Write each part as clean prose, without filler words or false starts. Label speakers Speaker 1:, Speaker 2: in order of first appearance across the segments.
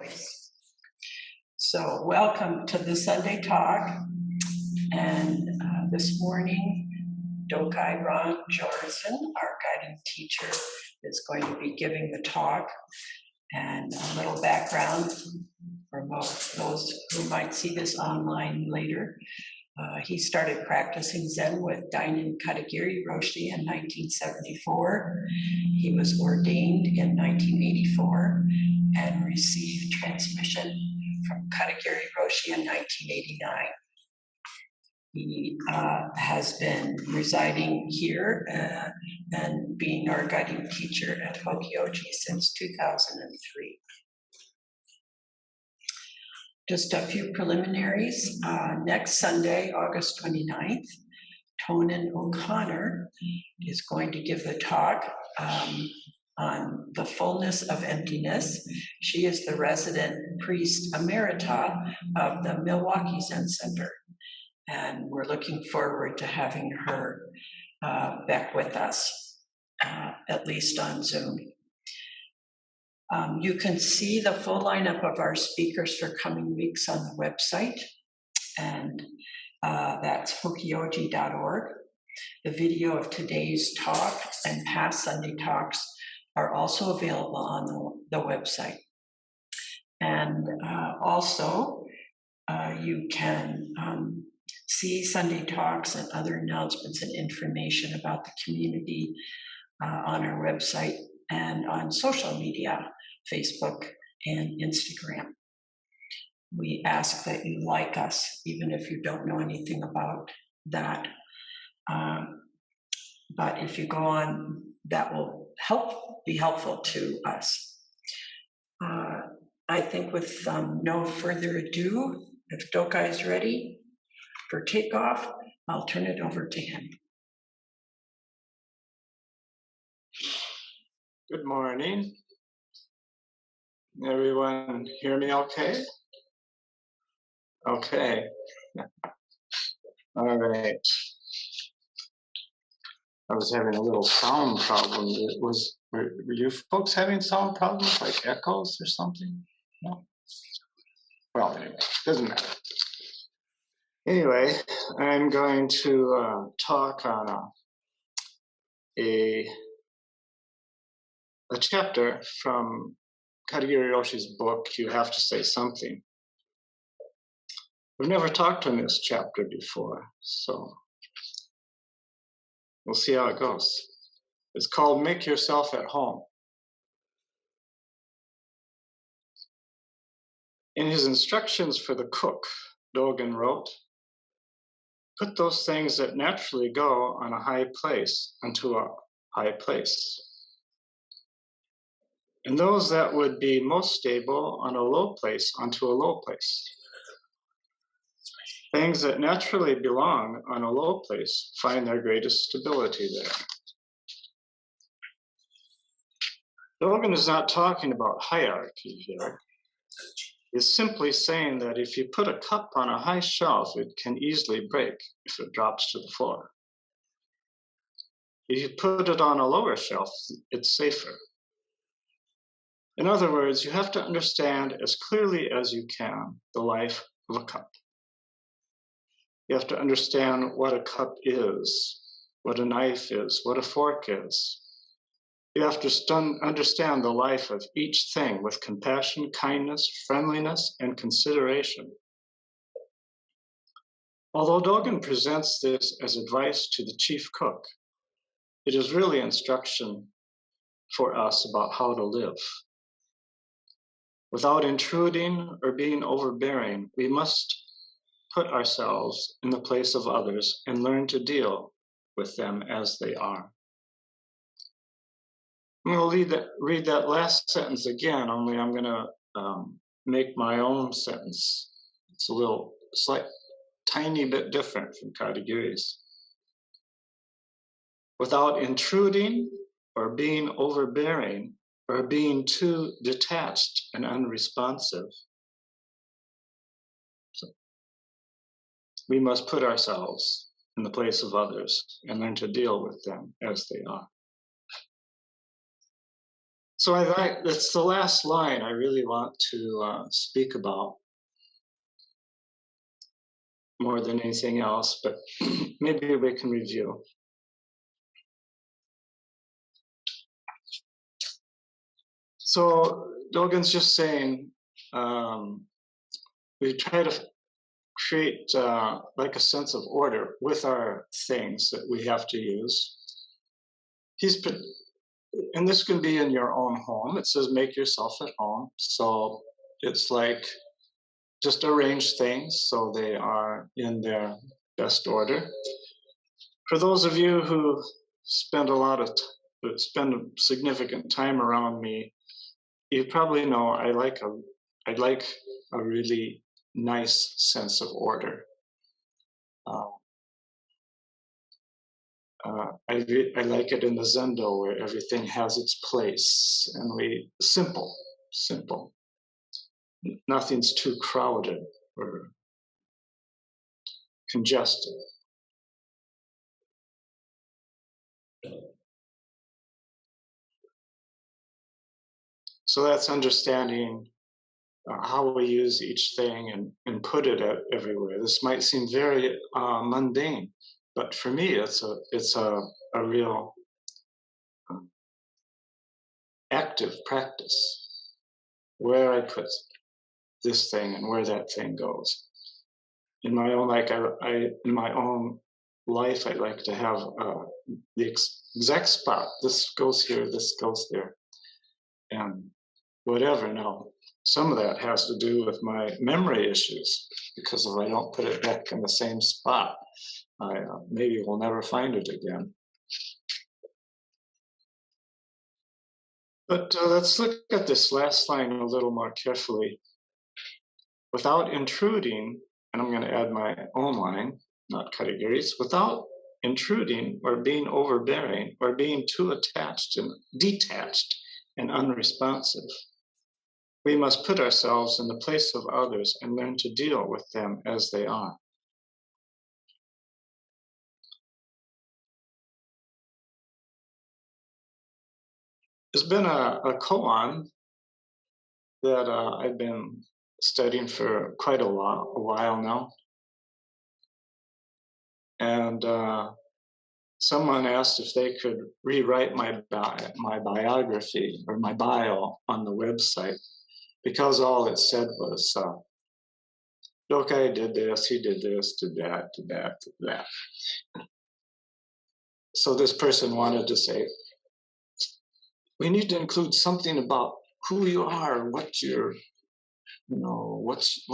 Speaker 1: voice. So welcome to the Sunday talk. And this morning, Dokai Georgesen, our guiding teacher, is going to be giving the talk. And a little background for those who might see this online later. He started practicing Zen with Dainin Katagiri Roshi in 1974. He was ordained in 1984 and received transmission from Katagiri Roshi in 1989. He has been residing here and being our guiding teacher at Hokyoji since 2003. Just a few preliminaries. Next Sunday, August 29th, Tonin O'Connor is going to give the talk on the fullness of emptiness. She is the resident priest emerita of the Milwaukee Zen Center. And we're looking forward to having her back with us, at least on Zoom. You can see the full lineup of our speakers for coming weeks on the website, and that's hokyoji.org. The video of today's talk and past Sunday talks are also available on the website. And also, you can see Sunday talks and other announcements and information about the community on our website and on social media, Facebook and Instagram. We ask that you like us, even if you don't know anything about that. But if you go on, that will be helpful to us. I think with no further ado, if Dokai is ready for takeoff, I'll turn it over to him.
Speaker 2: Good morning. Everyone hear me okay? Okay. All right. I was having a little sound problem. Were you folks having sound problems like echoes or something? No? Well, anyway, doesn't matter. Anyway, I'm going to talk on a chapter from Katagiri Roshi's book, You Have to Say Something. We've never talked on this chapter before, so we'll see how it goes. It's called Make Yourself at Home. In his instructions for the cook, Dogen wrote, "Put those things that naturally go on a high place onto a high place, and those that would be most stable on a low place onto a low place. Things that naturally belong on a low place find their greatest stability there." Dogen is not talking about hierarchy here. He's simply saying that if you put a cup on a high shelf, it can easily break if it drops to the floor. If you put it on a lower shelf, it's safer. In other words, you have to understand as clearly as you can the life of a cup. You have to understand what a cup is, what a knife is, what a fork is. You have to understand the life of each thing with compassion, kindness, friendliness, and consideration. Although Dogen presents this as advice to the chief cook, it is really instruction for us about how to live. Without intruding or being overbearing, we must put ourselves in the place of others and learn to deal with them as they are. I'm going to read that last sentence again, only I'm going to make my own sentence. It's a little, tiny bit different from Katagiri's. Without intruding or being overbearing or being too detached and unresponsive, we must put ourselves in the place of others and learn to deal with them as they are. So that's the last line I really want to speak about more than anything else, but maybe we can review. So Dogen's just saying, we try to create like a sense of order with our things that we have to use. And this can be in your own home. It says make yourself at home. So it's like just arrange things so they are in their best order. For those of you who spend spend significant time around me, you probably know I like a really nice sense of order. I like it in the Zendo where everything has its place and simple. Nothing's too crowded or congested. So that's understanding how we use each thing and put it everywhere. This might seem very mundane, but for me, it's a real active practice where I put this thing and where that thing goes. In my own in my own life, I like to have the exact spot. This goes here, this goes there, and whatever. Now, some of that has to do with my memory issues, because if I don't put it back in the same spot, I maybe will never find it again. But let's look at this last line a little more carefully. Without intruding, and I'm going to add my own line, not Katagiri's, without intruding or being overbearing or being too attached and detached and unresponsive, we must put ourselves in the place of others and learn to deal with them as they are. There's been a koan that I've been studying for quite a while now. And someone asked if they could rewrite my biography or my bio on the website, because all it said was, Dokai did this, he did this, did that, did that, did that. So this person wanted to say, we need to include something about who you are, what your, what's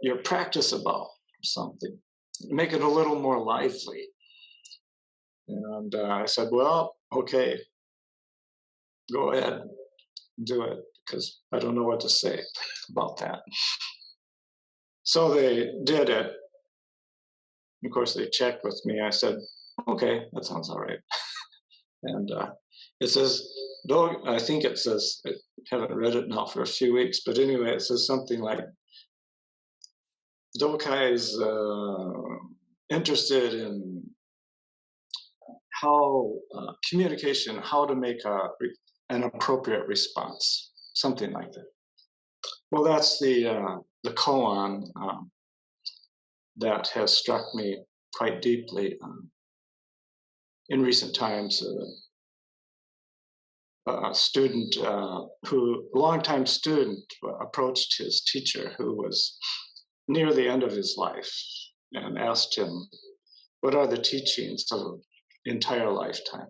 Speaker 2: your practice about, or something. Make it a little more lively. And I said, well, okay, go ahead, do it, because I don't know what to say about that. So they did it. Of course, they checked with me. I said, okay, that sounds all right. And it says, I think it says, I haven't read it now for a few weeks, but anyway, it says something like, Dokai is interested in how communication, how to make an appropriate response, something like that. Well, that's the koan that has struck me quite deeply. In recent times, a student a longtime student approached his teacher who was near the end of his life and asked him, what are the teachings of the entire lifetime?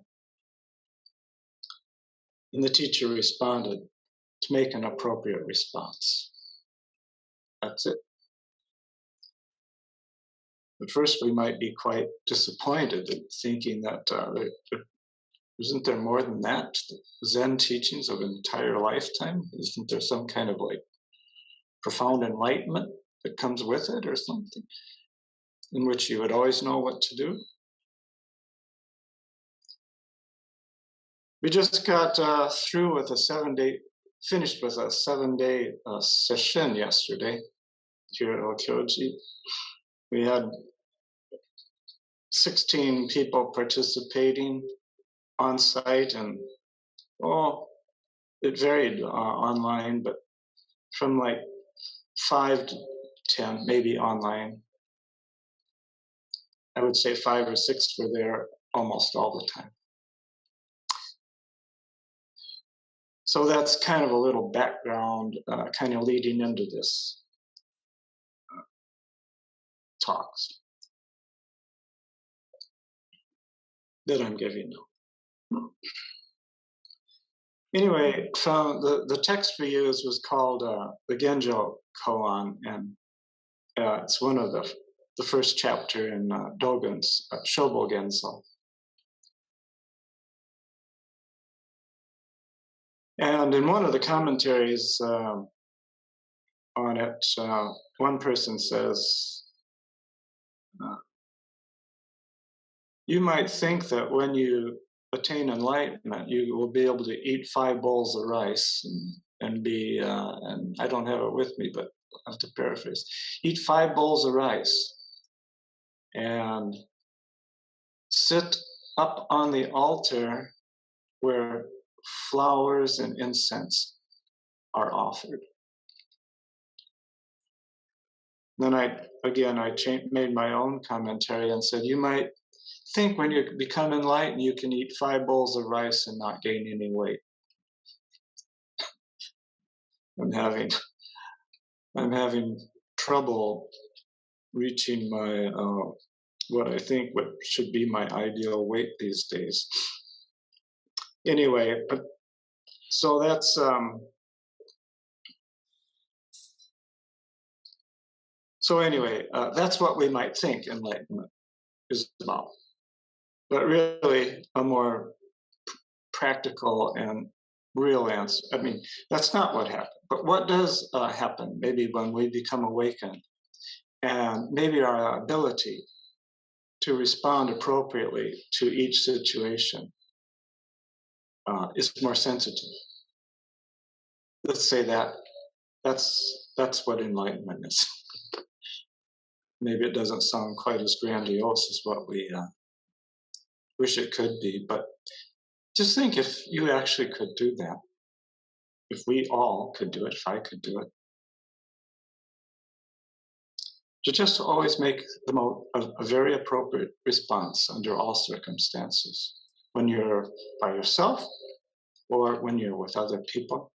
Speaker 2: And the teacher responded, to make an appropriate response. That's it. At first, we might be quite disappointed in thinking that isn't there more than that? Zen teachings of an entire lifetime? Isn't there some kind of like profound enlightenment that comes with it or something, in which you would always know what to do? We just got through with finished with a 7-day session yesterday here at Hokyoji. We had 16 people participating on site, and it varied online, but from like 5 to 10, maybe online. I would say 5 or 6 were there almost all the time. So that's kind of a little background, kind of leading into this talks that I'm giving now. Anyway, so the text we used was called the Genjo Koan, and it's one of the first chapter in Dogen's Shobo Genso. And in one of the commentaries on it, one person says, you might think that when you attain enlightenment, you will be able to eat 5 bowls of rice and be, and I don't have it with me, but I have to paraphrase, eat 5 bowls of rice and sit up on the altar where flowers and incense are offered. Then I made my own commentary and said, you might think when you become enlightened, you can eat 5 bowls of rice and not gain any weight. I'm having trouble reaching my what I think what should be my ideal weight these days. Anyway, but so that's that's what we might think enlightenment is about. But really, a more practical and real answer. I mean, that's not what happened. But what does happen? Maybe when we become awakened, and maybe our ability to respond appropriately to each situation is more sensitive. Let's say that's what enlightenment is. Maybe it doesn't sound quite as grandiose as what we wish it could be, but just think if you actually could do that, if we all could do it, if I could do it, to just always make a very appropriate response under all circumstances, when you're by yourself or when you're with other people.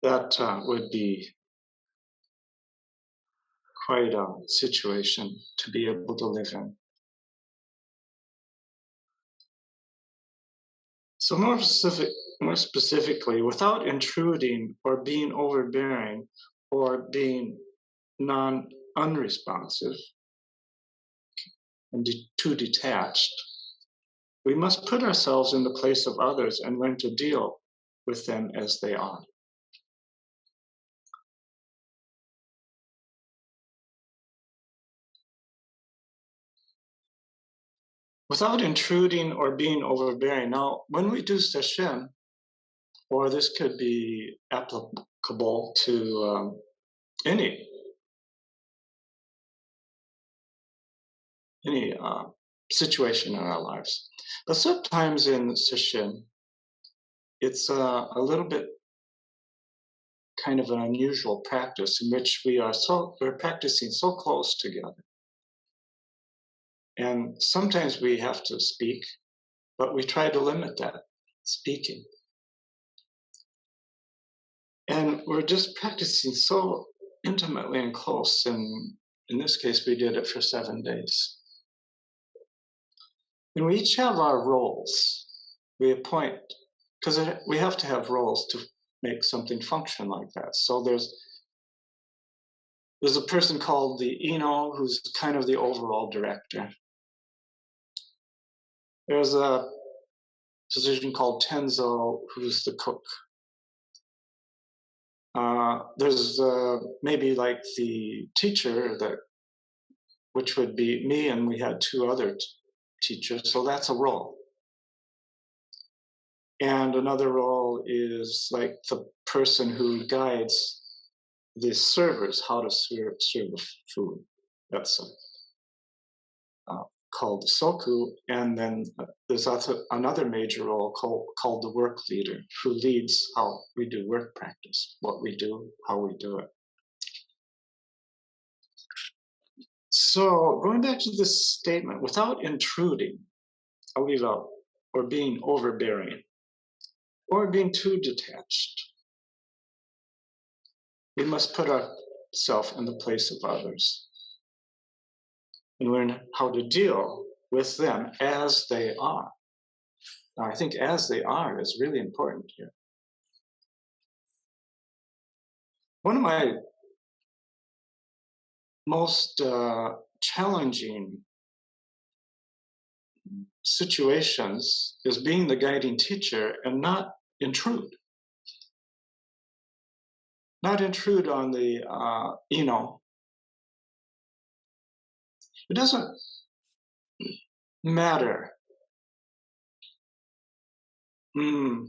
Speaker 2: That would be quite a situation to be able to live in. So more specifically, without intruding or being overbearing or being unresponsive and too detached, we must put ourselves in the place of others and learn to deal with them as they are. Without intruding or being overbearing. Now, when we do sesshin, or this could be applicable to any situation in our lives, but sometimes in sesshin, it's a little bit kind of an unusual practice in which we're practicing so close together. And sometimes we have to speak, but we try to limit that speaking. And we're just practicing so intimately and close. And in this case, we did it for 7 days. And we each have our roles. We appoint, because we have to have roles to make something function like that. So there's a person called the Ino, who's kind of the overall director. There's a physician called Tenzo, who's the cook. There's maybe like the teacher, which would be me, and we had 2 other teachers, so that's a role. And another role is like the person who guides the servers how to serve food. That's called soku, and then there's also another major role called the work leader, who leads how we do work practice, what we do, how we do it. So going back to this statement, without intruding, I'll leave out, or being overbearing, or being too detached, we must put ourselves in the place of others and learn how to deal with them as they are. Now, I think as they are is really important here. One of my most challenging situations is being the guiding teacher and not intrude. Not intrude on the, it doesn't matter. Yeah,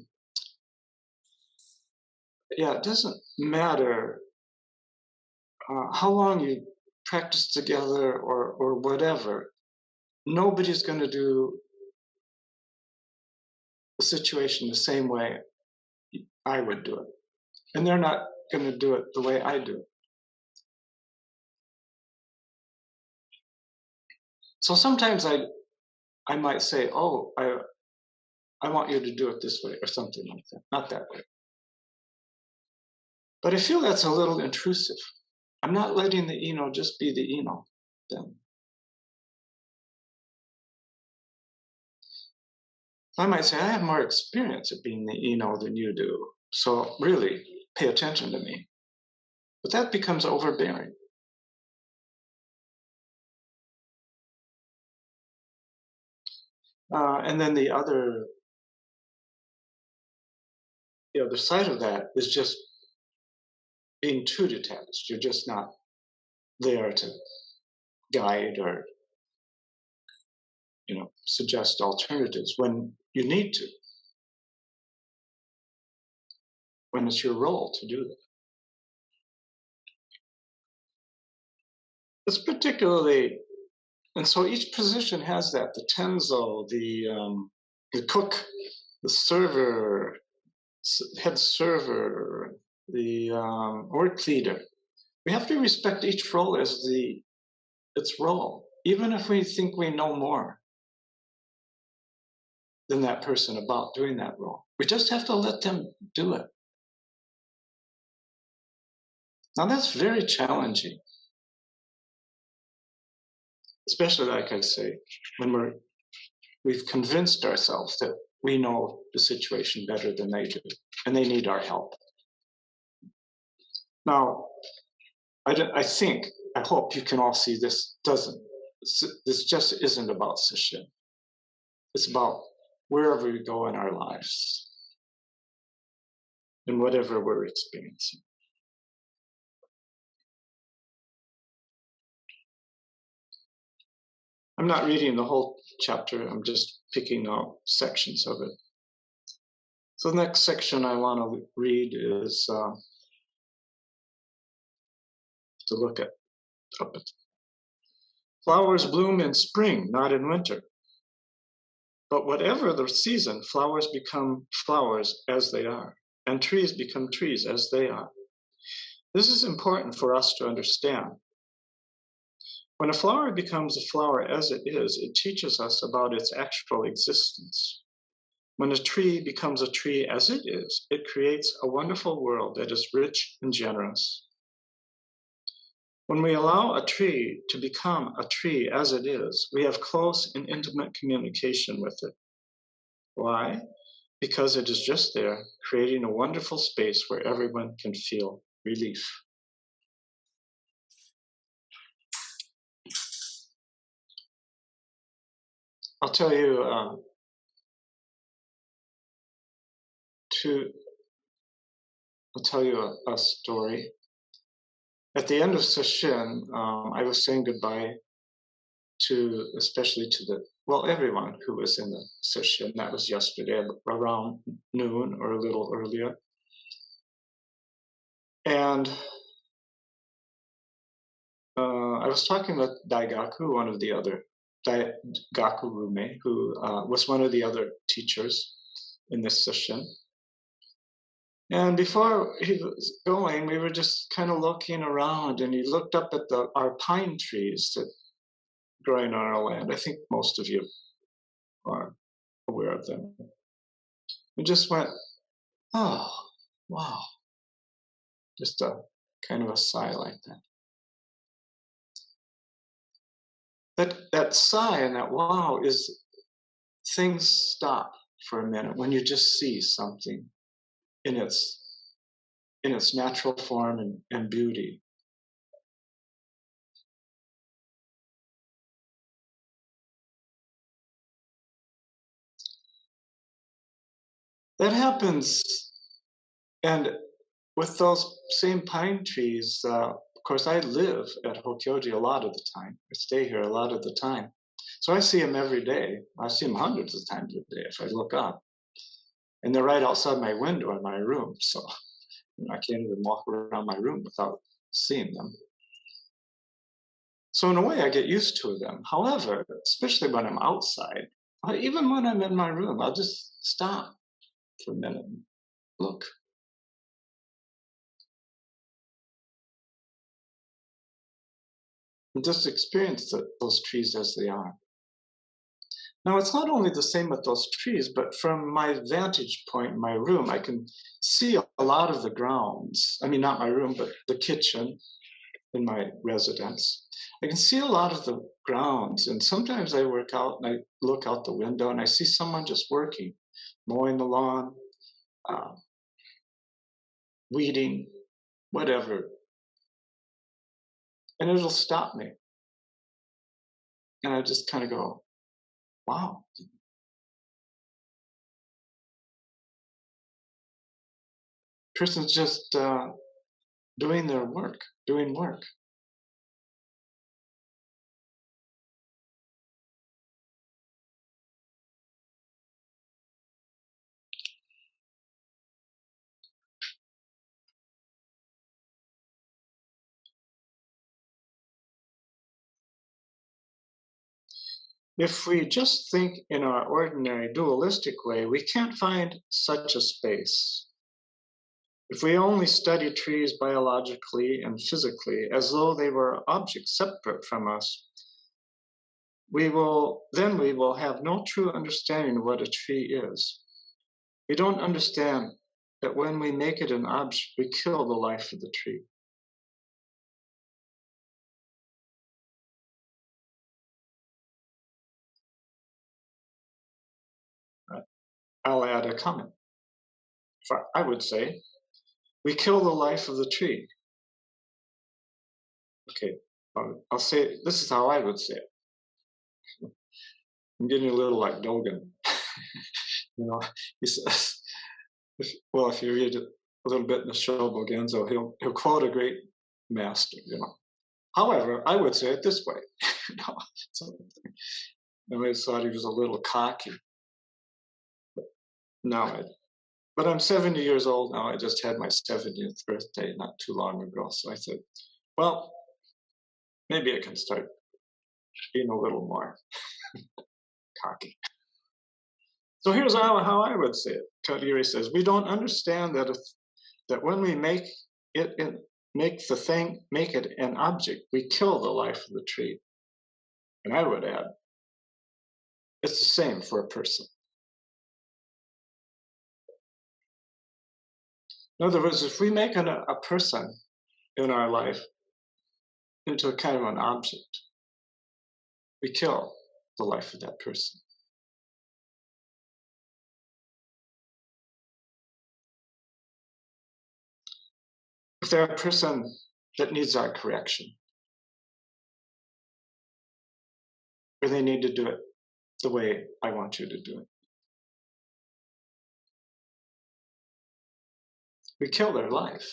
Speaker 2: it doesn't matter how long you practice together or whatever. Nobody's going to do the situation the same way I would do it. And they're not going to do it the way I do it. So sometimes I might say, oh, I want you to do it this way or something like that, not that way. But I feel that's a little intrusive. I'm not letting the Eno just be the Eno then. I might say, I have more experience at being the Eno than you do, so really pay attention to me. But that becomes overbearing. And then the other side of that is just being too detached. You're just not there to guide or suggest alternatives when you need to, when it's your role to do that. It's particularly, and so each position has that, the tenzo, the cook, the server, head server, the work leader. We have to respect each role as its role, even if we think we know more than that person about doing that role. We just have to let them do it. Now that's very challenging, especially, like I say, when we've convinced ourselves that we know the situation better than they do, and they need our help. Now, I hope you can all see this just isn't about sesshin. It's about wherever we go in our lives and whatever we're experiencing. I'm not reading the whole chapter, I'm just picking out sections of it. So the next section I want to read is to look at up at. Flowers bloom in spring, not in winter. But whatever the season, flowers become flowers as they are, and trees become trees as they are. This is important for us to understand. When a flower becomes a flower as it is, it teaches us about its actual existence. When a tree becomes a tree as it is, it creates a wonderful world that is rich and generous. When we allow a tree to become a tree as it is, we have close and intimate communication with it. Why? Because it is just there, creating a wonderful space where everyone can feel relief. I'll tell you a story. At the end of sesshin, I was saying goodbye especially to everyone who was in the sesshin. That was yesterday around noon or a little earlier. And I was talking with Daigaku, one of the other Daigaku Rume, who was one of the other teachers in this session. And before he was going, we were just kind of looking around, and he looked up at our pine trees that growing on our land. I think most of you are aware of them. We just went, oh, wow. Just a kind of a sigh like that. That sigh and that wow is things stop for a minute when you just see something in its natural form and beauty. That happens, and with those same pine trees, of course, I live at Hokyoji a lot of the time. I stay here a lot of the time. So I see them every day. I see them hundreds of times a day if I look up. And they're right outside my window in my room. So I can't even walk around my room without seeing them. So in a way, I get used to them. However, especially when I'm outside, even when I'm in my room, I'll just stop for a minute and look. And just experience those trees as they are. Now, it's not only the same with those trees, but from my vantage point in my room, I can see a lot of the grounds. I mean, not my room, but the kitchen in my residence. I can see a lot of the grounds, and sometimes I work out and I look out the window and I see someone just working, mowing the lawn, weeding, whatever. And it'll stop me. And I just kind of go, wow. Person's just doing their work, doing work. If we just think in our ordinary dualistic way, we can't find such a space. If we only study trees biologically and physically as though they were objects separate from us, we will have no true understanding of what a tree is. We don't understand that when we make it an object, we kill the life of the tree. I'll add a comment. I would say, we kill the life of the tree. Okay, I'll say, this is how I would say it. I'm getting a little like Dogen. He says, if you read a little bit in the Shobo Genzo, he'll quote a great master, However, I would say it this way. I always thought he was a little cocky. But I'm 70 years old now. I just had my 70th birthday not too long ago. So I said, well, maybe I can start being a little more cocky. So here's how I would say it. Katagiri says, we don't understand that when we make it an object, we kill the life of the tree. And I would add, it's the same for a person. In other words, if we make a person in our life into a kind of an object, we kill the life of that person. If they're a person that needs our correction, or they need to do it the way I want you to do it, we kill their life.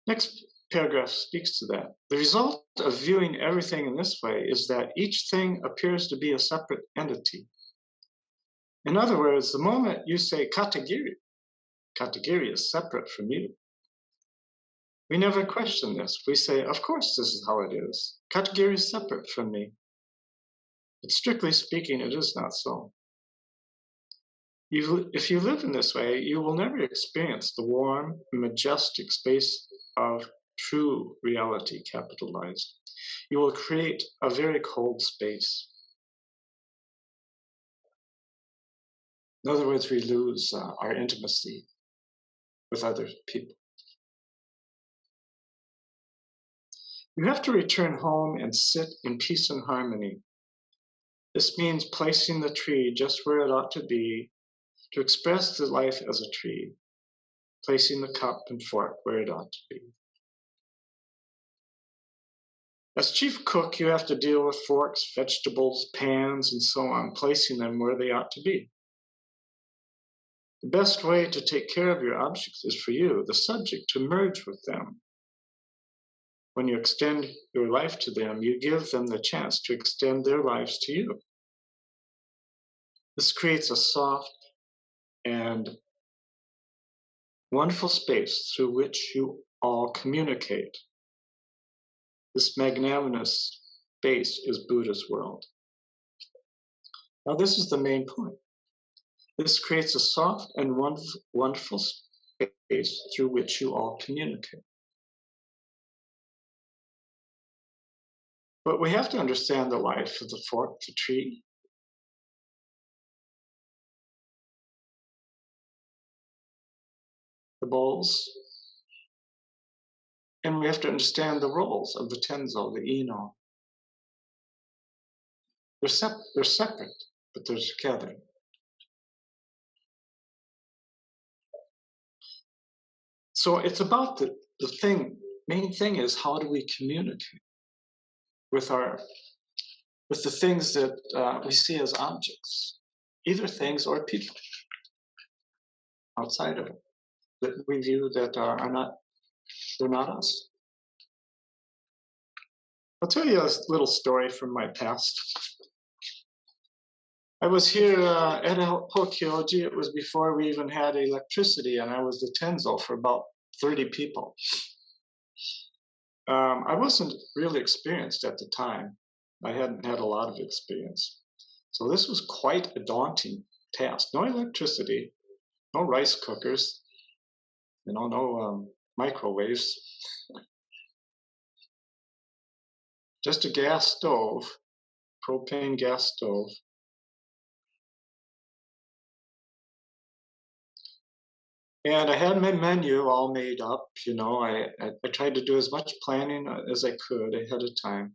Speaker 2: Next paragraph speaks to that. The result of viewing everything in this way is that each thing appears to be a separate entity. In other words, the moment you say Katagiri, Katagiri is separate from you. We never question this. We say, of course, this is how it is. Katagiri is separate from me. But strictly speaking, it is not so. If you live in this way, you will never experience the warm, majestic space of true reality, capitalized. You will create a very cold space. In other words, we lose our intimacy with other people. You have to return home and sit in peace and harmony. This means placing the tree just where it ought to be, to express the life as a tree, placing the cup and fork where it ought to be. As chief cook, you have to deal with forks, vegetables, pans, and so on, placing them where they ought to be. The best way to take care of your objects is for you, the subject, to merge with them. When you extend your life to them, you give them the chance to extend their lives to you. This creates a soft and wonderful space through which you all communicate. This magnanimous space is Buddha's world. Now, this is the main point. This creates a soft and wonderful space through which you all communicate. But we have to understand the life of the fork, the tree, the bowls, and we have to understand the roles of the tenzo, the ino. They're separate, but they're together. So it's about the main thing is, how do we communicate with the things that we see as objects, either things or people outside of it, that we view that they're not us. I'll tell you a little story from my past. I was here at Hokyoji. It was before we even had electricity, and I was the tenzo for about 30 people. I wasn't really experienced at the time. I hadn't had a lot of experience. So this was quite a daunting task. No electricity, no rice cookers, no microwaves. Just a gas stove, propane gas stove. And I had my menu all made up, I tried to do as much planning as I could ahead of time.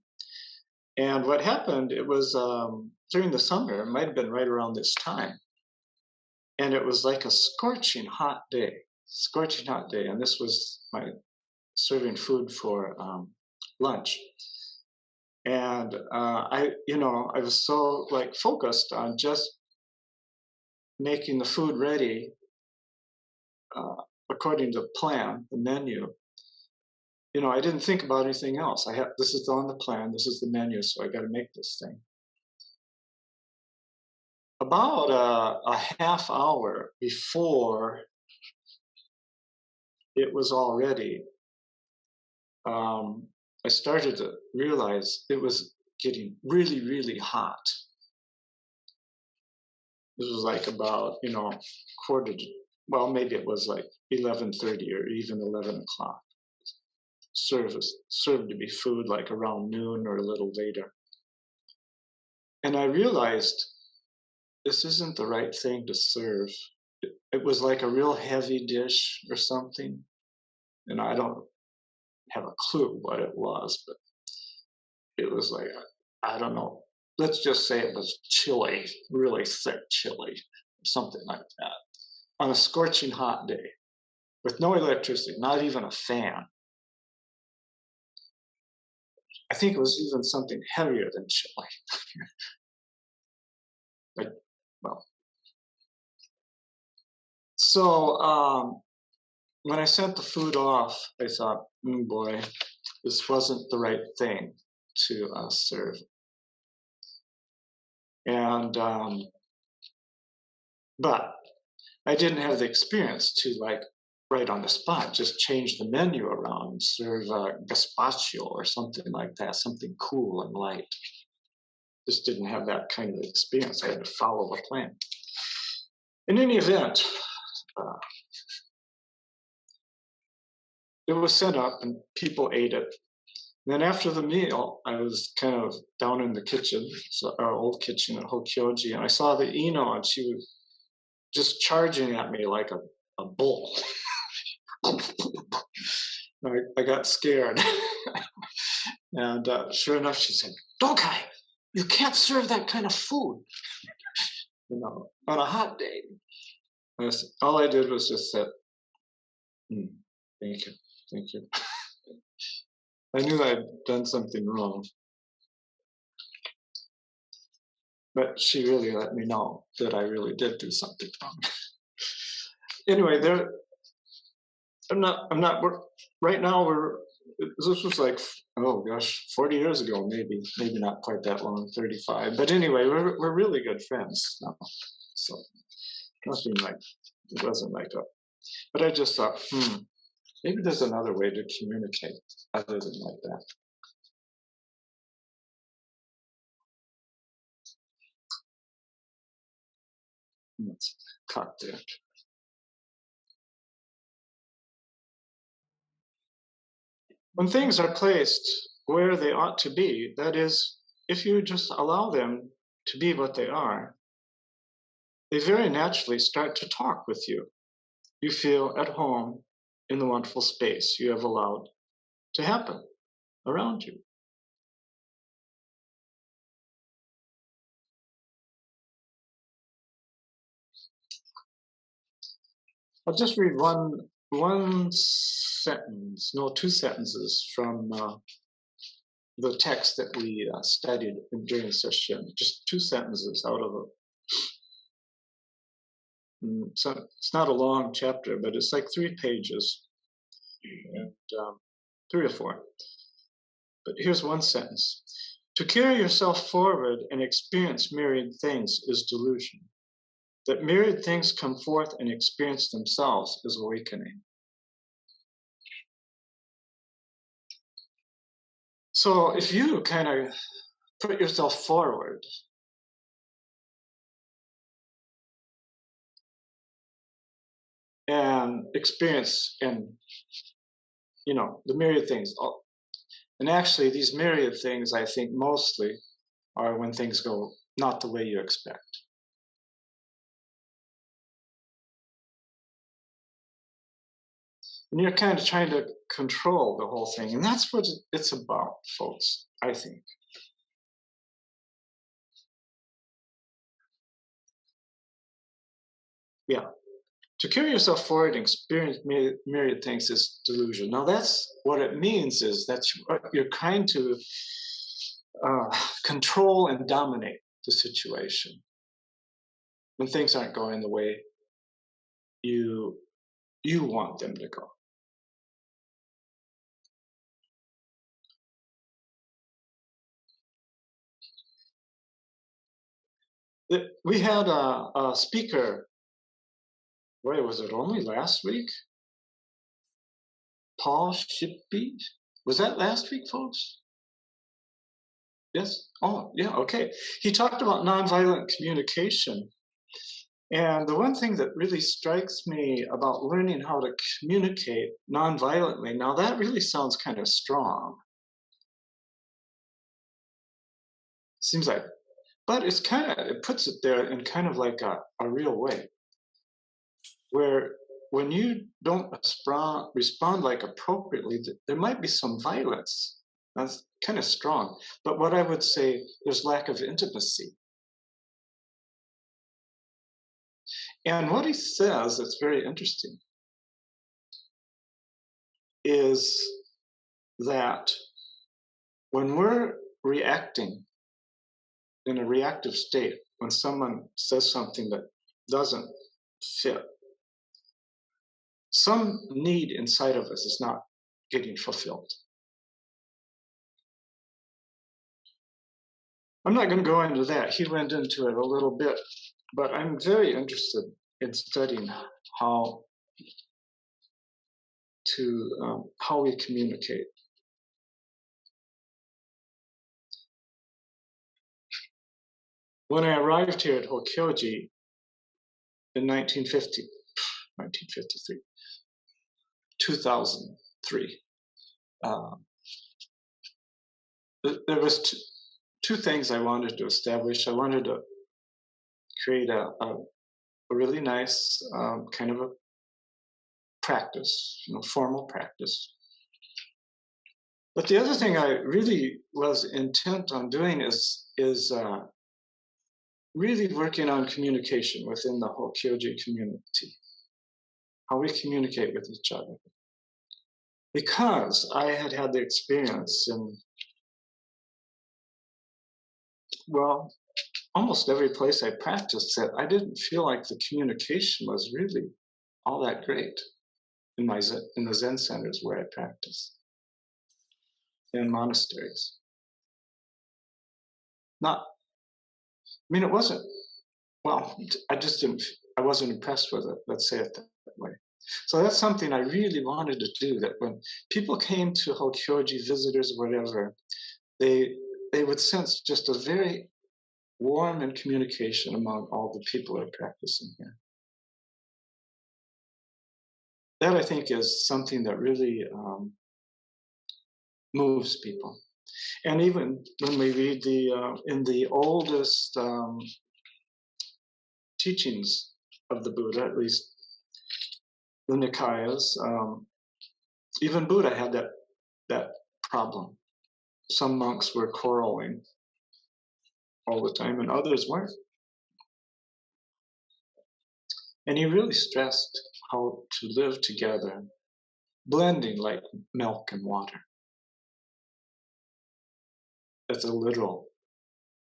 Speaker 2: And what happened, it was during the summer, it might have been right around this time. And it was like a scorching hot day. And this was my serving food for lunch. And I was so focused on just making the food ready according to the plan, the menu. I didn't think about anything else. This is on the plan, this is the menu, so I got to make this thing. About a half hour before it was all ready, I started to realize it was getting really, really hot. This was about, maybe it was 11:30 or even 11 o'clock. Served to be food around noon or a little later. And I realized this isn't the right thing to serve. It was like a real heavy dish or something. And I don't have a clue what it was, but it was I don't know. Let's just say it was chili, really thick chili, something like that, on a scorching hot day with no electricity, not even a fan. I think it was even something heavier than chili. So when I sent the food off, I thought, boy, this wasn't the right thing to serve. And but I didn't have the experience to like right on the spot, just change the menu around and serve gazpacho or something like that, something cool and light. Just didn't have that kind of experience. I had to follow the plan. In any event, it was set up and people ate it. And then after the meal, I was kind of down in the kitchen, so our old kitchen at Hokyoji, and I saw the Ino, and she was just charging at me like a bull. I got scared. And sure enough, she said, "Dokai, you can't serve that kind of food, on a hot day." And all I did was just say, "Thank you, thank you." I knew I'd done something wrong. But she really let me know that I really did do something wrong. Anyway, right now this was like, oh gosh, 40 years ago, maybe not quite that long, 35. But anyway, we're really good friends now. So nothing like, it wasn't like that. But I just thought, maybe there's another way to communicate other than like that. Let's cut that. When things are placed where they ought to be, that is, if you just allow them to be what they are, they very naturally start to talk with you. You feel at home in the wonderful space you have allowed to happen around you. I'll just read one sentence, no, two sentences from the text that we studied during the session. Just two sentences out of it. So it's not a long chapter, but it's like 3 pages, and 3 or 4. But here's one sentence. To carry yourself forward and experience myriad things is delusion. That myriad things come forth and experience themselves is awakening. So if you kind of put yourself forward and experience the myriad things, and actually these myriad things, I think mostly are when things go not the way you expect. And you're kind of trying to control the whole thing. And that's what it's about, folks, I think. Yeah. To carry yourself forward and experience myriad things is delusion. Now, that's what it means is that you're trying to control and dominate the situation when things aren't going the way you want them to go. We had a speaker, wait, was it only last week? Paul Shippey? Was that last week, folks? Yes? Oh, yeah, okay. He talked about nonviolent communication. And the one thing that really strikes me about learning how to communicate nonviolently, now that really sounds kind of strong. Seems like, but it puts it there in kind of like a real way. Where when you don't respond like appropriately, there might be some violence. That's kind of strong. But what I would say, there's lack of intimacy. And what he says that's very interesting is that when we're reacting in a reactive state, when someone says something that doesn't fit, some need inside of us is not getting fulfilled. I'm not going to go into that. He went into it a little bit, but I'm very interested in studying how we communicate. When I arrived here at Hokyoji in 1953, 2003, there was two things I wanted to establish. I wanted to create a really nice kind of a practice, formal practice. But the other thing I really was intent on doing is really working on communication within the Hokyoji community, how we communicate with each other. Because I had had the experience in, well, almost every place I practiced that I didn't feel like the communication was really all that great in the Zen centers where I practiced, in monasteries. It wasn't, well, I wasn't impressed with it, let's say it that way. So that's something I really wanted to do, that when people came to Hokyoji, visitors or whatever, they would sense just a very warm in communication among all the people who are practicing here. That, I think, is something that really moves people. And even when we read in the oldest teachings of the Buddha, at least the Nikayas, even Buddha had that problem. Some monks were quarreling all the time, and others weren't. And he really stressed how to live together, blending like milk and water. That's a literal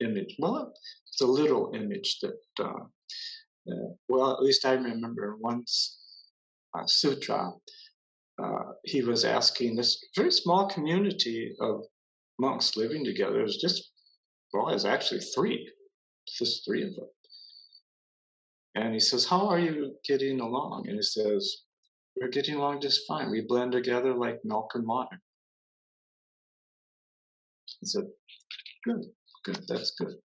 Speaker 2: image. Well, it's a literal image that, well, at least I remember once sutra, he was asking this very small community of monks living together. It was just, well, it was actually just three of them. And he says, how are you getting along? And he says, we're getting along just fine. We blend together like milk and water. He said, good, that's good.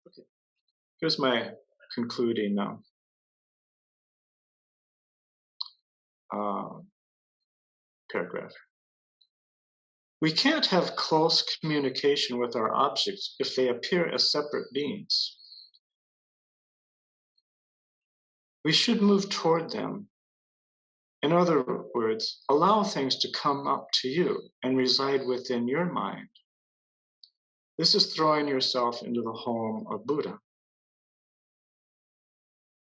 Speaker 2: Okay, here's my concluding paragraph. We can't have close communication with our objects if they appear as separate beings. We should move toward them. In other words, allow things to come up to you and reside within your mind. This is throwing yourself into the home of Buddha.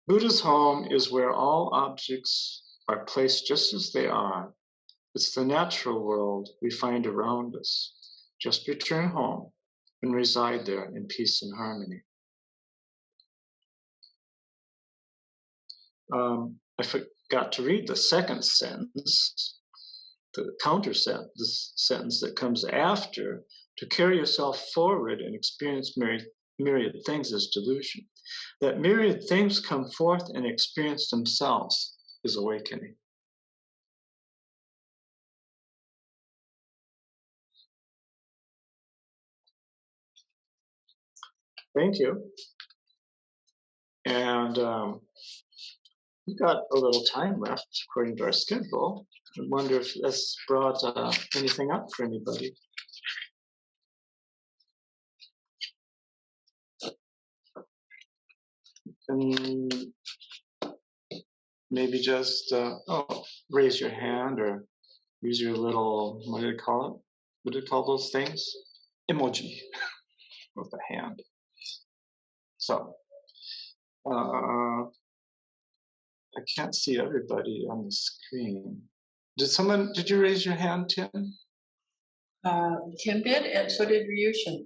Speaker 2: Buddha's home is where all objects are placed just as they are. It's the natural world we find around us. Just return home and reside there in peace and harmony. I forgot to read the second sentence, the counter sentence, the sentence that comes after. To carry yourself forward and experience myriad things is delusion. That myriad things come forth and experience themselves is awakening. Thank you. And we've got a little time left according to our schedule. I wonder if this brought anything up for anybody. And maybe just raise your hand or use your little, what do you call it? What do you call those things? Emoji with a hand. So I can't see everybody on the screen. Did you raise your hand, Tim?
Speaker 1: Tim did, and so did Ryushin.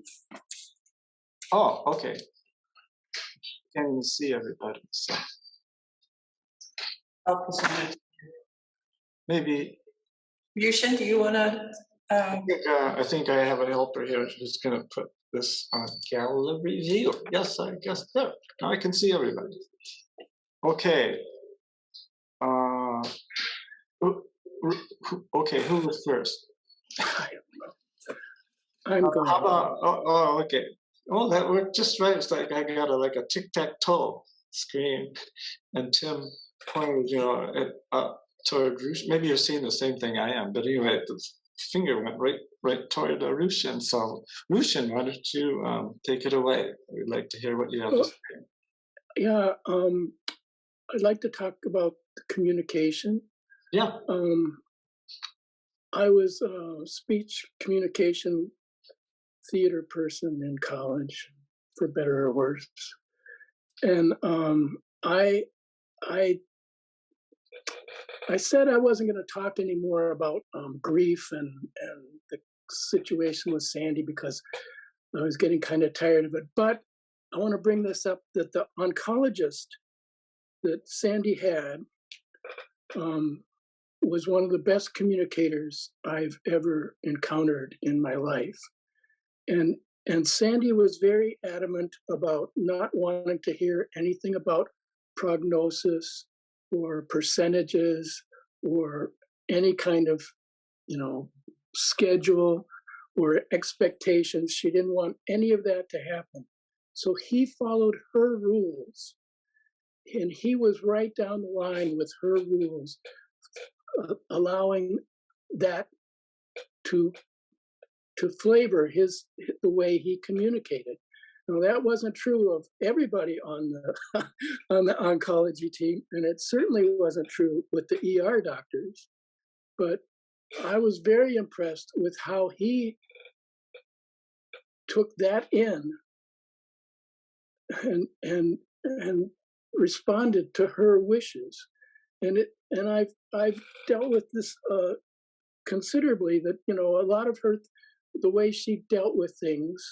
Speaker 2: Oh, okay. Can't even see everybody. So.
Speaker 1: Help us
Speaker 2: maybe.
Speaker 1: Yushin, do you want to?
Speaker 2: I think I have a helper here who's going to put this on gallery view. Yes, I guess there. Now I can see everybody. Okay. Okay, who was first?
Speaker 3: I'm going.
Speaker 2: How about? Okay. Oh, that worked just right. It's like I got a tic-tac-toe screen, and Tim pointed, toward Rushin. Maybe you're seeing the same thing I am, but anyway, the finger went right toward Rushin. So, Rushin, why don't you take it away? We'd like to hear what you have to say.
Speaker 3: Yeah, I'd like to talk about communication.
Speaker 2: Yeah.
Speaker 3: I was a speech communication theater person in college, for better or worse, and I said I wasn't going to talk anymore about grief and the situation with Sandy because I was getting kind of tired of it. But I want to bring this up that the oncologist that Sandy had was one of the best communicators I've ever encountered in my life. And Sandy was very adamant about not wanting to hear anything about prognosis or percentages or any kind of, schedule or expectations. She didn't want any of that to happen. So he followed her rules, and he was right down the line with her rules, allowing that to flavor the way he communicated. Now, that wasn't true of everybody on the oncology team, and it certainly wasn't true with the ER doctors. But I was very impressed with how he took that in and responded to her wishes. And I've dealt with this considerably. That a lot of her, the way she dealt with things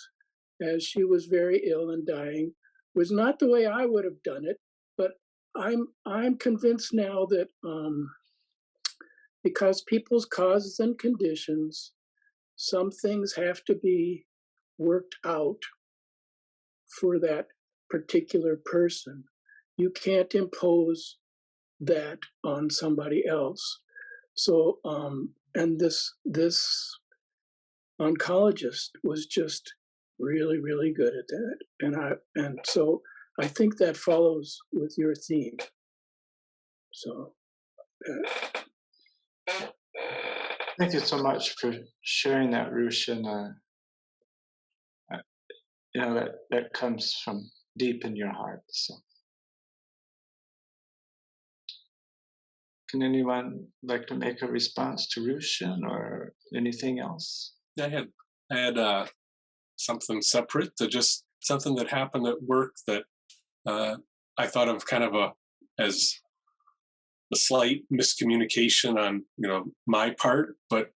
Speaker 3: as she was very ill and dying, was not the way I would have done it. But I'm convinced now that because people's causes and conditions, some things have to be worked out for that particular person. You can't impose that on somebody else. So, and this oncologist was just really, really good at that. And so I think that follows with your theme. So.
Speaker 2: Thank you so much for sharing that, Rushin. That comes from deep in your heart. So, can anyone like to make a response to Rushin or anything else?
Speaker 4: I had something separate, to just something that happened at work that I thought of kind of as a slight miscommunication on my part, but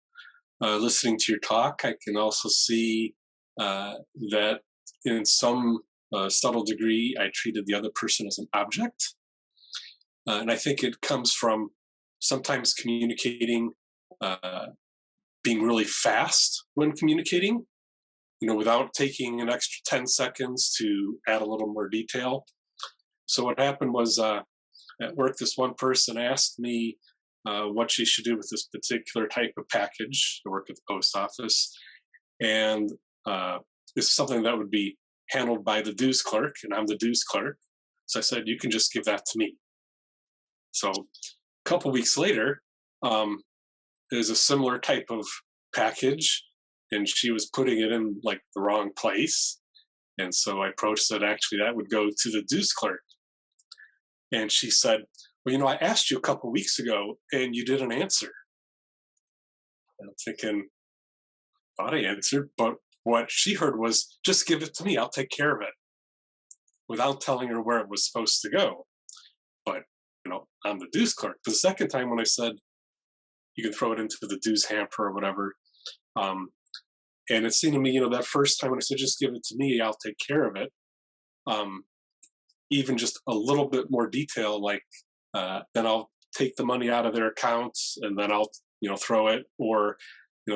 Speaker 4: listening to your talk, I can also see that in some subtle degree, I treated the other person as an object, and I think it comes from sometimes communicating, being really fast when communicating, without taking an extra 10 seconds to add a little more detail. So what happened was, at work, this one person asked me what she should do with this particular type of package. I work at the post office, and this is something that would be handled by the dues clerk, and I'm the dues clerk. So I said, you can just give that to me. So a couple weeks later, there's a similar type of package, and she was putting it in the wrong place. And so I approached that actually that would go to the dues clerk. And she said, well, I asked you a couple weeks ago and you didn't answer. And I'm thinking, I thought I answered, but what she heard was, just give it to me, I'll take care of it, without telling her where it was supposed to go. But, I'm the dues clerk. The second time when I said, you can throw it into the dues hamper or whatever, and it seemed to me, that first time when I said, just give it to me, I'll take care of it, even just a little bit more detail, then I'll take the money out of their accounts and then I'll, throw it, or,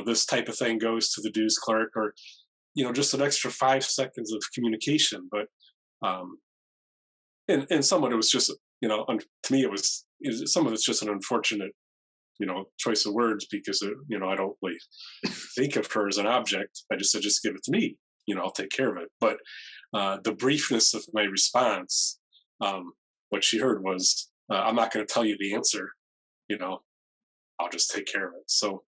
Speaker 4: this type of thing goes to the dues clerk, or, just an extra 5 seconds of communication. But, and somewhat it was just, to me, some of it's just an unfortunate, choice of words, because, I don't really think of her as an object. I just said, just give it to me, I'll take care of it. But the briefness of my response, what she heard was, I'm not going to tell you the answer, I'll just take care of it. So,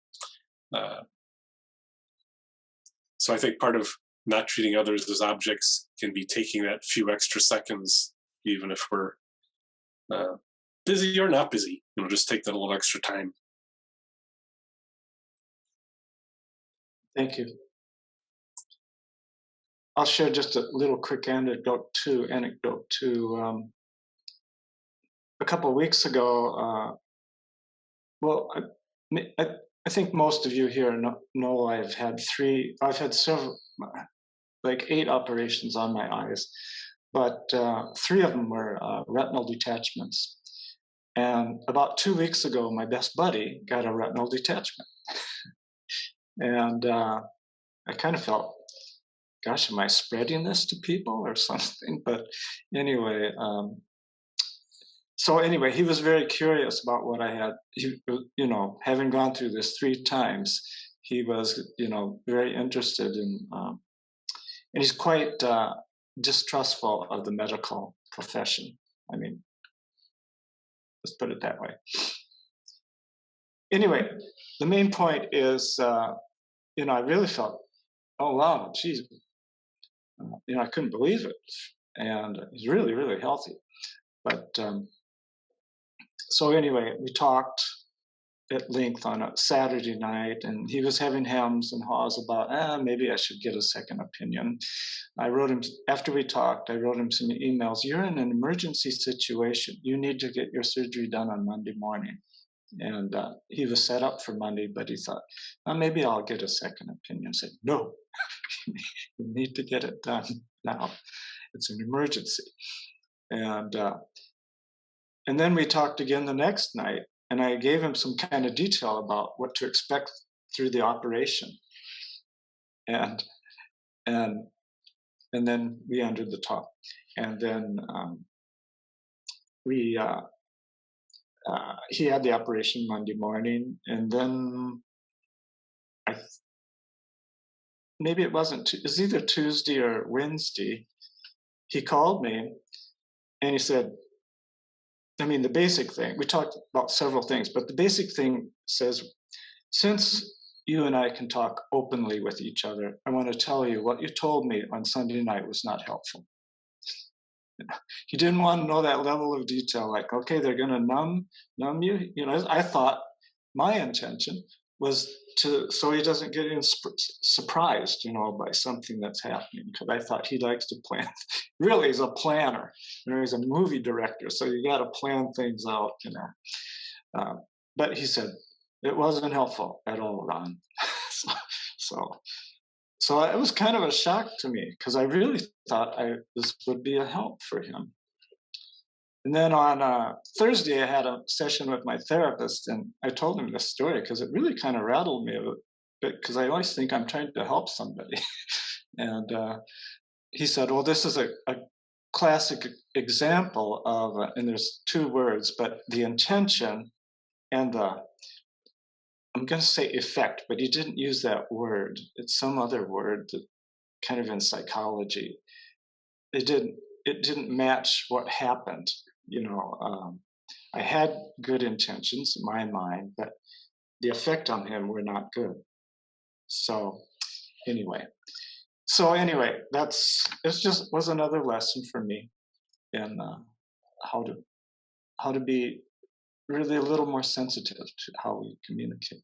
Speaker 4: so I think part of not treating others as objects can be taking that few extra seconds, even if we're busy or not busy, just take that a little extra time.
Speaker 2: Thank you. I'll share just a little quick anecdote too. A couple of weeks ago, I think most of you here know I've had several, like 8 operations on my eyes, but 3 of them were retinal detachments. And about 2 weeks ago, my best buddy got a retinal detachment. And I kind of felt, gosh, am I spreading this to people or something? But anyway, he was very curious about what I had. Having gone through this 3 times, he was, very interested in, and he's quite distrustful of the medical profession. I mean, let's put it that way. Anyway, the main point is, I really felt, oh wow, geez, I couldn't believe it, and he's really, really healthy. But so anyway, we talked at length on a Saturday night, and he was having hems and haws about, maybe I should get a second opinion. I wrote him, after we talked, I wrote him some emails. You're in an emergency situation. You need to get your surgery done on Monday morning. And he was set up for Monday, but he thought, maybe I'll get a second opinion. I said, no, you need to get it done now. It's an emergency. And then we talked again the next night, and I gave him some kind of detail about what to expect through the operation. And then we ended the talk. And then he had the operation Monday morning, and then maybe it wasn't, it was either Tuesday or Wednesday, he called me and he said, the basic thing, we talked about several things, but the basic thing says, since you and I can talk openly with each other, I want to tell you what you told me on Sunday night was not helpful. He didn't want to know that level of detail, like, okay, they're going to numb you. I thought my intention was so he doesn't get surprised, by something that's happening, because I thought he likes to plan. Really, he's a planner. He's a movie director, so you got to plan things out, But he said it wasn't helpful at all, Ron. So it was kind of a shock to me, because I really thought this would be a help for him. And then on Thursday, I had a session with my therapist, and I told him this story because it really kind of rattled me a bit, because I always think I'm trying to help somebody. And he said, well, this is a classic example of, and there's 2 words, but the intention and I'm going to say effect, but he didn't use that word. It's some other word that kind of in psychology. It didn't match what happened. I had good intentions in my mind, but the effect on him were not good. So anyway, it was another lesson for me in how to be really a little more sensitive to how we communicate.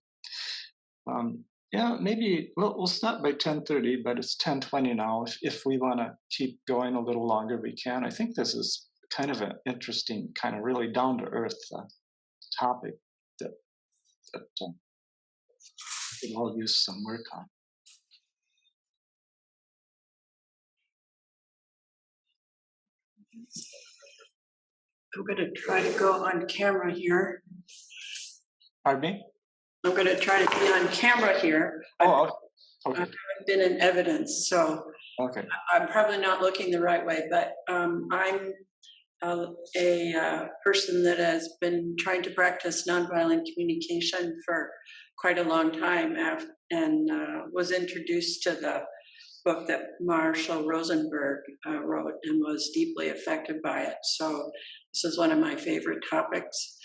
Speaker 2: Maybe we'll stop by 10:30, but it's 10:20 now. If we want to keep going a little longer, we can. I think this is kind of an interesting, kind of really down-to-earth topic that we can all use some work on.
Speaker 1: I'm going to try to go on camera here.
Speaker 2: Pardon me?
Speaker 1: I'm going to try to be on camera here.
Speaker 2: Oh, okay.
Speaker 1: I've been in evidence, so
Speaker 2: Okay.
Speaker 1: I'm probably not looking the right way, but I'm a person that has been trying to practice nonviolent communication for quite a long time, and was introduced to the book that Marshall Rosenberg wrote and was deeply affected by it. So this is one of my favorite topics,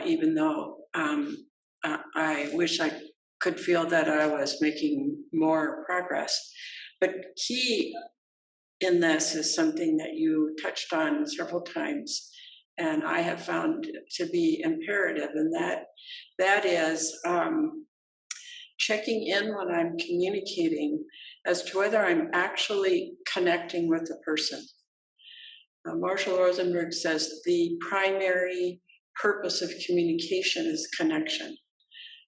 Speaker 1: even though I wish I could feel that I was making more progress. But key in this is something that you touched on several times, and I have found to be imperative, and that is checking in when I'm communicating as to whether I'm actually connecting with the person. Marshall Rosenberg says the primary purpose of communication is connection.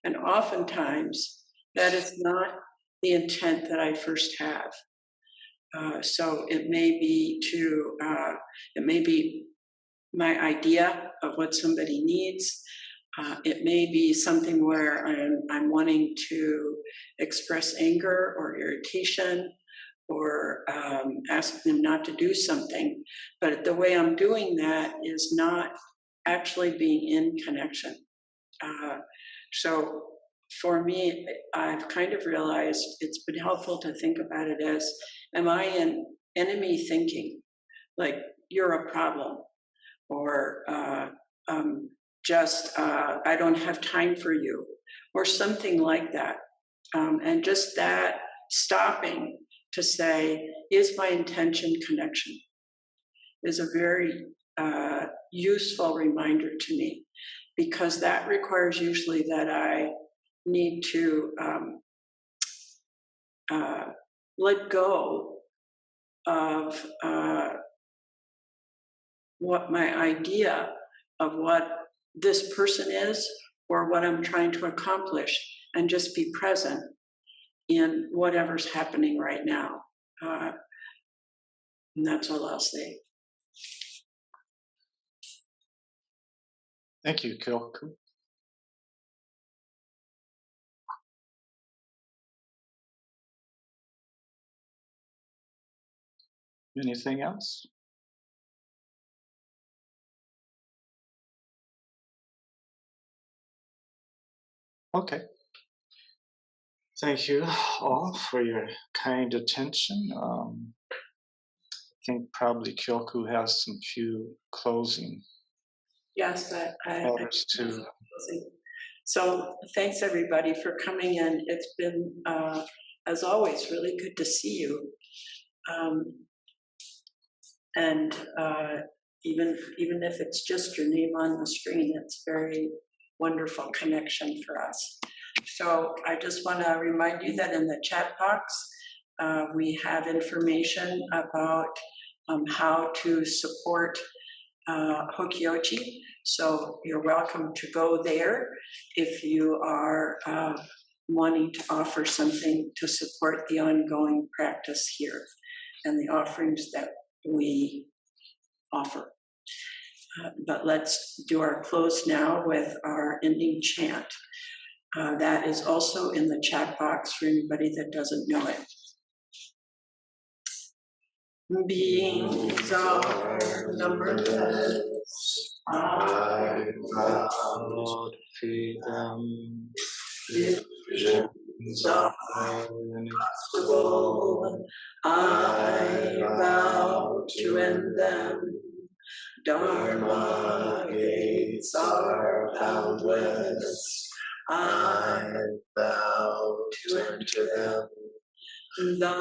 Speaker 1: And oftentimes, that is not the intent that I first have. So it may be my idea of what somebody needs. It may be something where I'm wanting to express anger or irritation, or ask them not to do something. But the way I'm doing that is not actually being in connection. So for me, I've kind of realized it's been helpful to think about it as, am I in enemy thinking? Like, you're a problem, or I don't have time for you, or something like that. And just that stopping to say, is my intention connection, is a very useful reminder to me, because that requires usually that I need to let go of what my idea of what this person is or what I'm trying to accomplish, and just be present in whatever's happening right now. And that's all I'll say.
Speaker 2: Thank you, Kyoku. Anything else? Okay. Thank you all for your kind attention. I think probably Kyoku has some few closing
Speaker 1: Yes,
Speaker 2: matters too.
Speaker 1: So thanks everybody for coming in. It's been, as always, really good to see you. And even if it's just your name on the screen, it's very wonderful connection for us. So I just want to remind you that in the chat box, we have information about how to support Hokyoji. So you're welcome to go there if you are wanting to offer something to support the ongoing practice here and the offerings that we offer. But let's do our close now with our ending chant. That is also in the chat box for anybody that doesn't know it. Beings are numberless. I vow to feed them. Visions are inexhaustible. I vow to end them. Dharma gates are boundless. I vow to enter them. The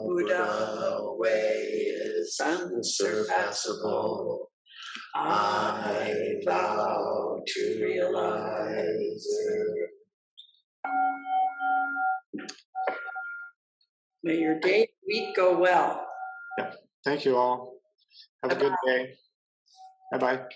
Speaker 1: Buddha way is unsurpassable. I vow to realize it. May your day, week go well.
Speaker 2: Yeah. Thank you all. Have a good day. Bye-bye.